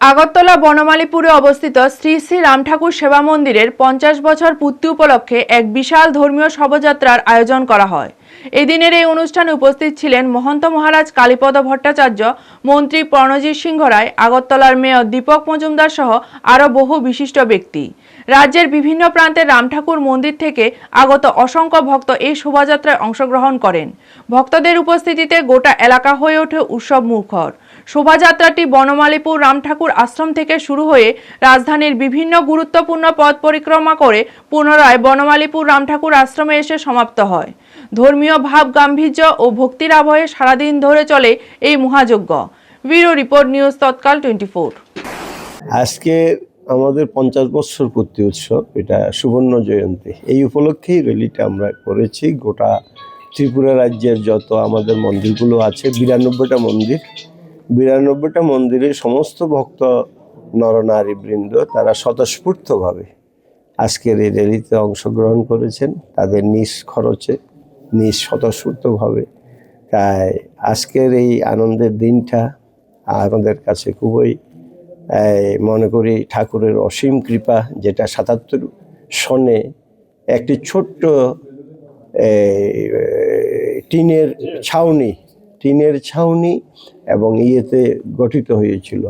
আগরতলা বনমালীপুরে অবস্থিত শ্রী শ্রী রাম ঠাকুর সেবা মন্দিরের 50 বছর পূর্তি উপলক্ষে এক বিশাল ধর্মীয় শোভাযাত্রার আয়োজন করা হয়। এই দিনের এই অনুষ্ঠানে উপস্থিত ছিলেন মহন্ত মহারাজ কালীপদ ভট্টাচার্য, মন্ত্রী প্রণজিৎ সিংহ রায়, আগরতলার মেয়র দীপক মজুমদার সহ আরও বহু বিশিষ্ট ব্যক্তি। রাজ্যের বিভিন্ন প্রান্তের রাম ঠাকুর মন্দির থেকে আগত অসংখ্য ভক্ত এই শোভাযাত্রায় অংশগ্রহণ করেন। ভক্তদের উপস্থিতিতে গোটা এলাকা হয়ে ওঠে উৎসব মুখর। শোভাযাত্রাটি বনমালীপুর রাম ঠাকুর আশ্রম থেকে শুরু হয়ে রাজধানীর বিভিন্ন গুরুত্বপূর্ণ পথ পরিক্রমা করে পুনরায় বনমালীপুর রাম ঠাকুর আশ্রমে এসে সমাপ্ত হয়। ধর্মীয় ভাব গাম্ভীর্য ও ভক্তির আবহে সারাদিন ধরে চলে এই মহাযজ্ঞ। ব্যুরো রিপোর্ট, নিউজ তৎকাল 24। আজকে আমাদের 50 বছর পূর্তি উৎসব, এটা সুবর্ণ জয়ন্তী। এই উপলক্ষেই র্যালিটা আমরা করেছি। গোটা ত্রিপুরা রাজ্যের যত আমাদের মন্দিরগুলো আছে, 92টা মন্দির, 92টা মন্দিরের সমস্ত ভক্ত নরনারী বৃন্দ তারা স্বতঃস্ফূর্তভাবে আজকের এই র্যালিতে অংশগ্রহণ করেছেন, তাদের নিজ খরচে, নিজ স্বতঃস্ফূর্তভাবে। তাই আজকের এই আনন্দের দিনটা আমাদের কাছে খুবই মনে করি ঠাকুরের অসীম কৃপা, যেটা 77 সনে একটি ছোট্ট টিনের ছাউনি এবং ইয়েতে গঠিত হয়েছিল,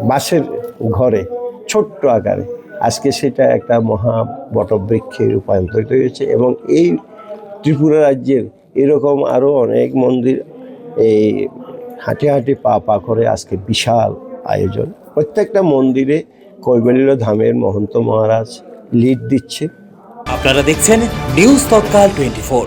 বাঁশের ঘরে ছোট্ট আকারে। আজকে সেটা একটা মহা বটবৃক্ষে রূপান্তরিত হয়েছে এবং এই ত্রিপুরা রাজ্যের এরকম আরও অনেক মন্দির এই হাঁটে হাঁটে পা করে আজকে বিশাল আয়োজন। প্রত্যেকটা মন্দিরে কৈবল্য ধামের মহন্ত মহারাজ লিড দিচ্ছে। আপনারা দেখছেন নিউজ তৎকাল 24।